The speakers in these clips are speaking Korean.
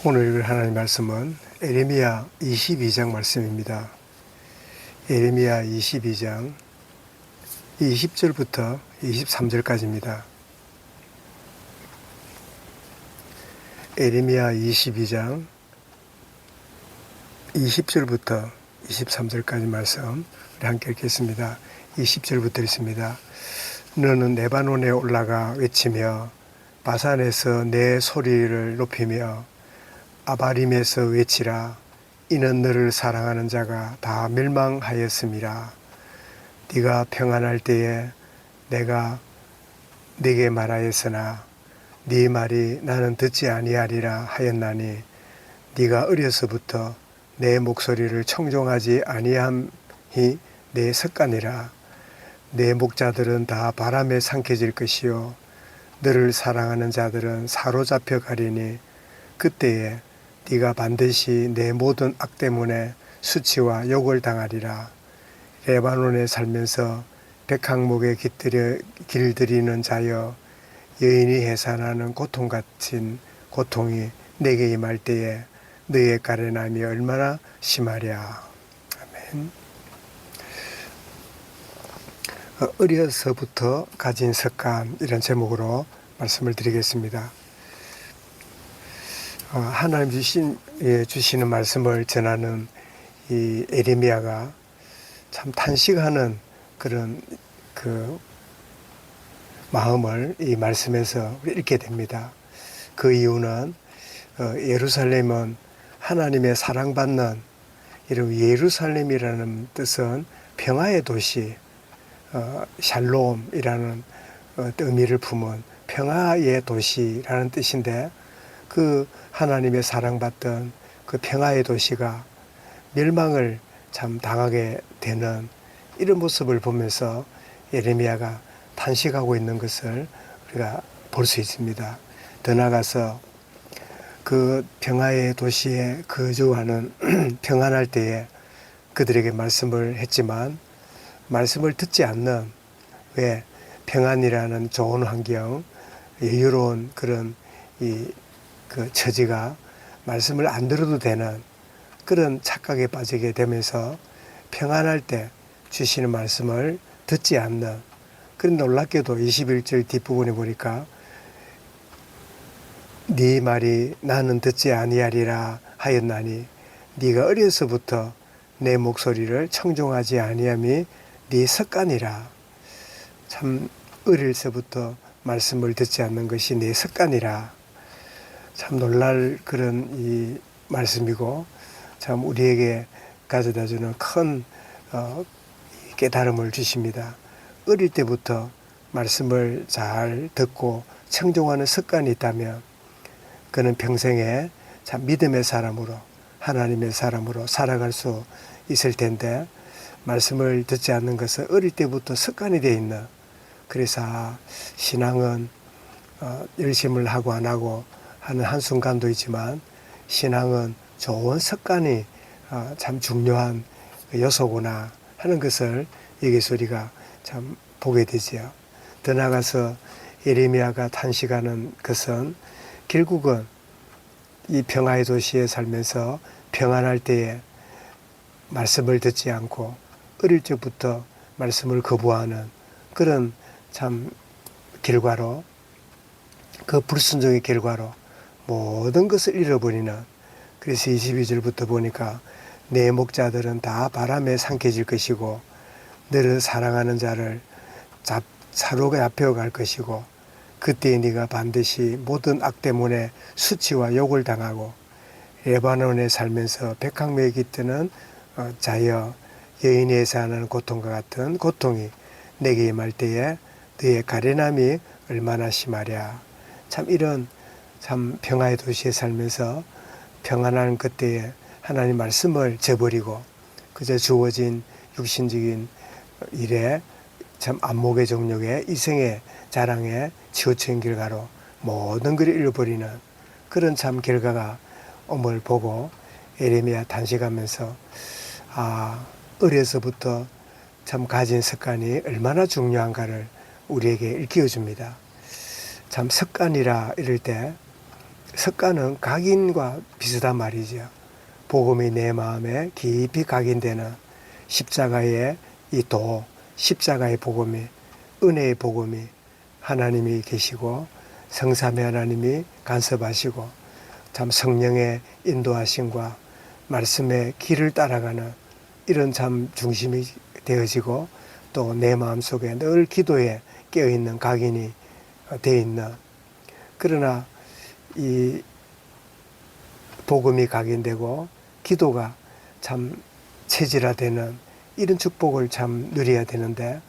오늘 읽을 하나님 말씀은 에레미야 22장 말씀입니다. 에레미야 22장 20절부터 23절까지입니다. 에레미야 22장 20절부터 23절까지 말씀 우리 함께 읽겠습니다. 20절부터 있습니다. 너는 레바논에 올라가 외치며 바산에서 내 소리를 높이며 아바림에서 외치라. 이는 너를 사랑하는 자가 다 멸망하였음이라. 네가 평안할 때에 내가 네게 말하였으나 네 말이 나는 듣지 아니하리라 하였나니 네가 어려서부터 내 목소리를 청종하지 아니함이 내 습관이라. 내 목자들은 다 바람에 삼켜질 것이요 너를 사랑하는 자들은 사로잡혀 가리니 그때에 네가 반드시 내 모든 악 때문에 수치와 욕을 당하리라. 레바논에 살면서 백항목에 길들이는 자여 여인이 해산하는 고통 같은 고통이 내게 임할 때에 너의 가련함이 얼마나 심하랴. 아멘. 어려서부터 가진 습관, 이런 제목으로 말씀을 드리겠습니다. 하나님 주시는 말씀을 전하는 이 에레미야가 참 탄식하는 그런 그 마음을 이 말씀에서 읽게 됩니다. 그 이유는 예루살렘은 하나님의 사랑받는, 이런 예루살렘이라는 뜻은 평화의 도시, 샬롬이라는 의미를 품은 평화의 도시라는 뜻인데, 그 하나님의 사랑받던 그 평화의 도시가 멸망을 참 당하게 되는 이런 모습을 보면서 예레미야가 탄식하고 있는 것을 우리가 볼 수 있습니다. 더 나아가서 그 평화의 도시에 거주하는 평안할 때에 그들에게 말씀을 했지만 말씀을 듣지 않는, 왜 평안이라는 좋은 환경, 여유로운 그런 그 처지가 말씀을 안 들어도 되는 그런 착각에 빠지게 되면서 평안할 때 주시는 말씀을 듣지 않는, 그런 놀랍게도 21절 뒷부분에 보니까 네 말이 나는 듣지 아니하리라 하였나니 네가 어려서부터 내 목소리를 청종하지 아니함이 네 습관이라. 참 어려서부터 말씀을 듣지 않는 것이 네 습관이라. 참 놀랄 그런 이 말씀이고 참 우리에게 가져다주는 큰 깨달음을 주십니다. 어릴 때부터 말씀을 잘 듣고 청종하는 습관이 있다면 그는 평생에 참 믿음의 사람으로, 하나님의 사람으로 살아갈 수 있을 텐데, 말씀을 듣지 않는 것은 어릴 때부터 습관이 되어 있는, 그래서 신앙은 열심을 하고 안 하고 하는 한순간도 있지만 신앙은 좋은 습관이 참 중요한 요소구나 하는 것을 여기서 우리가 참 보게 되지요. 더 나아가서 예레미야가 탄식하는 것은 결국은 이 평화의 도시에 살면서 평안할 때에 말씀을 듣지 않고 어릴 적부터 말씀을 거부하는 그런 참 결과로, 그 불순종의 결과로 모든 것을 잃어버리는, 그래서 22절부터 보니까 내 목자들은 다 바람에 삼켜질 것이고 너를 사랑하는 자를 사로잡혀 갈 것이고 그때 네가 반드시 모든 악 때문에 수치와 욕을 당하고 레바논에 살면서 백항목에 깃드는 자여 여인이 해산하는 고통과 같은 고통이 내게 임할 때에 너의 가련함이 얼마나 심하랴. 참 이런 참 평화의 도시에 살면서 평안한 그때에 하나님 말씀을 저버리고 그저 주어진 육신적인 일에 참 안목의 정욕에 이생의 자랑에 치우친 결과로 모든 것을 잃어버리는 그런 참 결과가 옴을 보고 예레미야 탄식하면서 어려서부터 참 가진 습관이 얼마나 중요한가를 우리에게 일깨워줍니다. 참 습관이라 이럴 때 습관은 각인과 비슷한 말이죠. 복음이 내 마음에 깊이 각인되는 십자가의 이 도, 십자가의 복음이, 은혜의 복음이 하나님이 계시고 성삼위 하나님이 간섭하시고 참 성령의 인도하심과 말씀의 길을 따라가는 이런 참 중심이 되어지고 또 내 마음속에 늘 기도에 깨어있는 각인이 되어 있는, 그러나 이 복음이 각인되고 기도가 참 체질화되는 이런 축복을 참 누려야 되는데,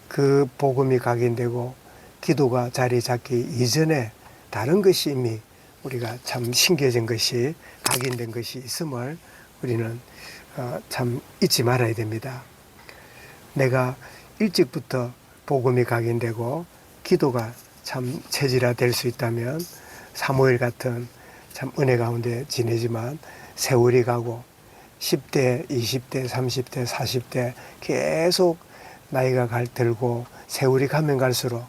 그 복음이 각인되고 기도가 자리 잡기 이전에 다른 것이 이미 우리가 참 신겨진 것이, 각인된 것이 있음을 우리는 참 잊지 말아야 됩니다. 내가 일찍부터 복음이 각인되고 기도가 참 체질화될 수 있다면 사무엘 같은 참 은혜 가운데 지내지만 세월이 가고 10대, 20대, 30대, 40대 계속 나이가 들고 세월이 가면 갈수록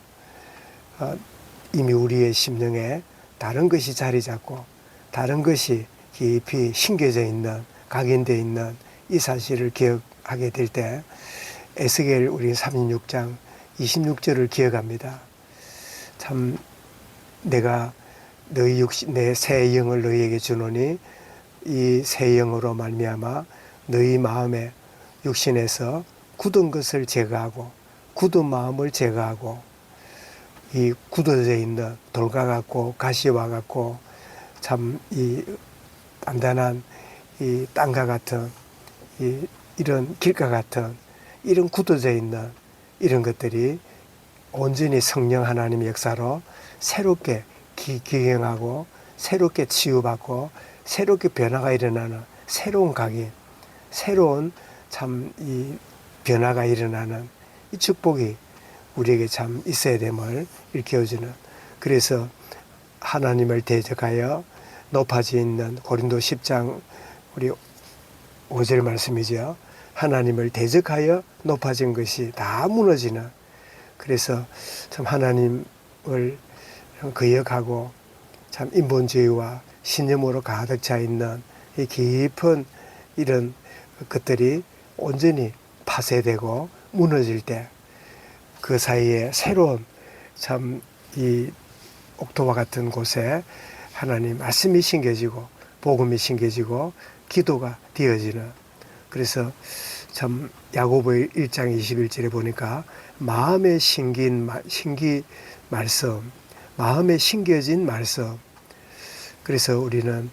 이미 우리의 심령에 다른 것이 자리 잡고 다른 것이 깊이 심겨져 있는, 각인되어 있는 이 사실을 기억하게 될 때 에스겔 우리 36장 26절을 기억합니다. 참 내가 너희 내 새 영을 너희에게 주노니 이 새 영으로 말미암아 너희 마음에 육신에서 굳은 것을 제거하고 굳은 마음을 제거하고 이 굳어져 있는 돌과 같고 가시와 같고 참 이 단단한 이 땅과 같은 이런 길과 같은 이런 굳어져 있는 이런 것들이 온전히 성령 하나님의 역사로 새롭게 기경하고 새롭게 치유받고 새롭게 변화가 일어나는 새로운 각인, 새로운 참 이 변화가 일어나는 이 축복이 우리에게 참 있어야 됨을 일깨워주는, 그래서 하나님을 대적하여 높아져 있는 고린도 10장 우리 5절 말씀이죠. 하나님을 대적하여 높아진 것이 다 무너지는, 그래서 참 하나님을 거역하고 참 인본주의와 신념으로 가득 차 있는 이 깊은 이런 것들이 온전히 파쇄되고 무너질 때 그 사이에 새로운 참 이 옥토와 같은 곳에 하나님 말씀이 심겨지고 복음이 심겨지고 기도가 되어지는, 그래서 참 야고보 1장 21절에 보니까 마음에 말씀, 마음에 심겨진 말씀. 그래서 우리는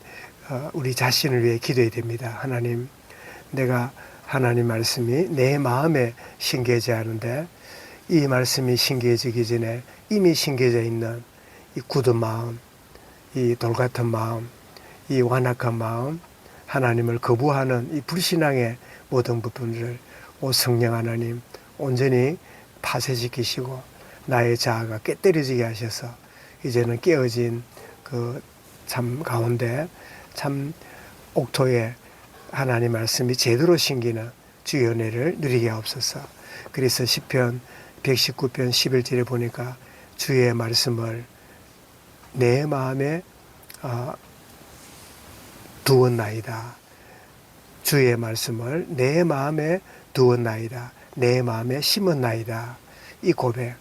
우리 자신을 위해 기도해야 됩니다. 하나님, 내가 하나님 말씀이 내 마음에 심겨져야 하는데 이 말씀이 심겨지기 전에 이미 심겨져 있는 이 굳은 마음, 이 돌같은 마음, 이 완악한 마음, 하나님을 거부하는 이 불신앙의 모든 부분을 오 성령 하나님 온전히 파쇄시키시고 나의 자아가 깨뜨려지게 하셔서 이제는 깨어진 그 참 가운데 참 옥토에 하나님 말씀이 제대로 심기는 주의 은혜를 누리게 하옵소서. 그래서 시편 119편 11절에 보니까 주의 말씀을 내 마음에 두었나이다. 주의 말씀을 내 마음에 두었나이다. 내 마음에 심었나이다. 이 고백,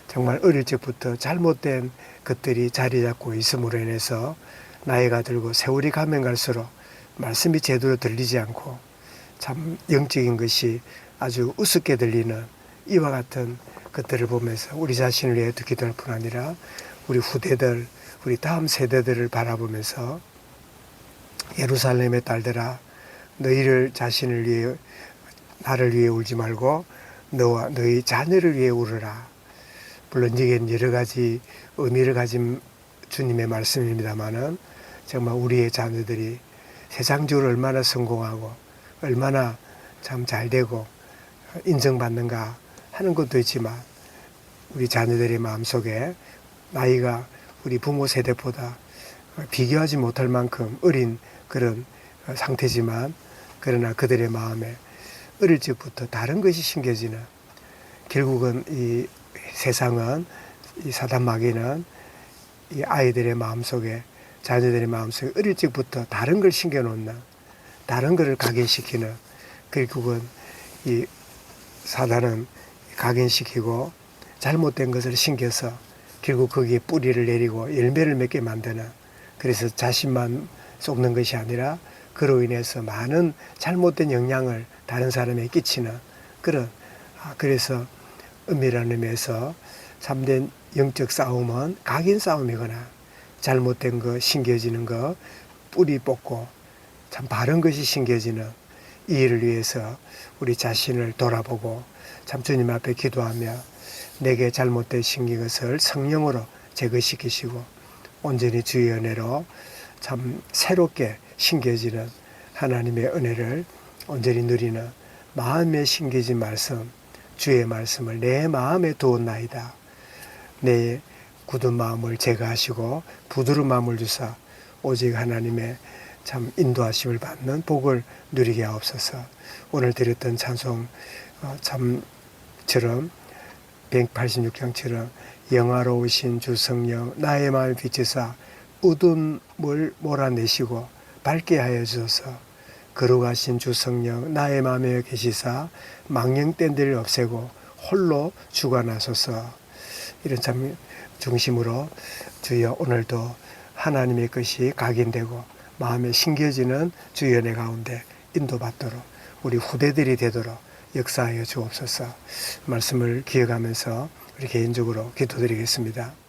정말 어릴 적부터 잘못된 것들이 자리 잡고 있음으로 인해서 나이가 들고 세월이 가면 갈수록 말씀이 제대로 들리지 않고 참 영적인 것이 아주 우습게 들리는 이와 같은 것들을 보면서 우리 자신을 위해 기도할 뿐 아니라 우리 후대들, 우리 다음 세대들을 바라보면서 예루살렘의 딸들아, 너희를 자신을 위해, 나를 위해 울지 말고 너와 너희 자녀를 위해 울으라. 물론 이게 여러 가지 의미를 가진 주님의 말씀입니다만은 정말 우리의 자녀들이 세상적으로 얼마나 성공하고 얼마나 참 잘되고 인정받는가 하는 것도 있지만 우리 자녀들의 마음속에 나이가 우리 부모 세대보다 비교하지 못할 만큼 어린 그런 상태지만, 그러나 그들의 마음에 어릴 적부터 다른 것이 심겨지는, 결국은 이 세상은, 이 사단 마귀는 이 아이들의 마음속에, 자녀들의 마음속에 어릴 적부터 다른 걸 심겨놓는, 다른 것을 각인시키는, 결국은 이 사단은 각인시키고 잘못된 것을 심겨서 결국 거기에 뿌리를 내리고 열매를 맺게 만드는, 그래서 자신만 쏟는 것이 아니라 그로 인해서 많은 잘못된 영향을 다른 사람에게 끼치는 그런, 그래서 은밀한 의미에서 참된 영적 싸움은 각인 싸움이거나 잘못된 거 심겨지는 거 뿌리 뽑고 참 바른 것이 심겨지는 이 일을 위해서 우리 자신을 돌아보고 참 주님 앞에 기도하며 내게 잘못된 심긴 것을 성령으로 제거시키시고 온전히 주의 은혜로 참 새롭게 심겨지는 하나님의 은혜를 온전히 누리는 마음에 심겨진 말씀, 주의 말씀을 내 마음에 두었나이다. 내 굳은 마음을 제거하시고 부드러운 마음을 주사 오직 하나님의 참 인도하심을 받는 복을 누리게 하옵소서. 오늘 드렸던 찬송 참처럼 186장처럼 영화로우신 주 성령 나의 마음을 비추사 어둠을 몰아내시고 밝게 하여 주소서. 거룩하신 주 성령 나의 마음에 계시사 망령된 없애고 홀로 주관하소서. 이런 참 중심으로 주여 오늘도 하나님의 것이 각인되고 마음에 심겨지는 주의 은혜 가운데 인도받도록 우리 후대들이 되도록 역사하여 주옵소서. 말씀을 기억하면서 우리 개인적으로 기도드리겠습니다.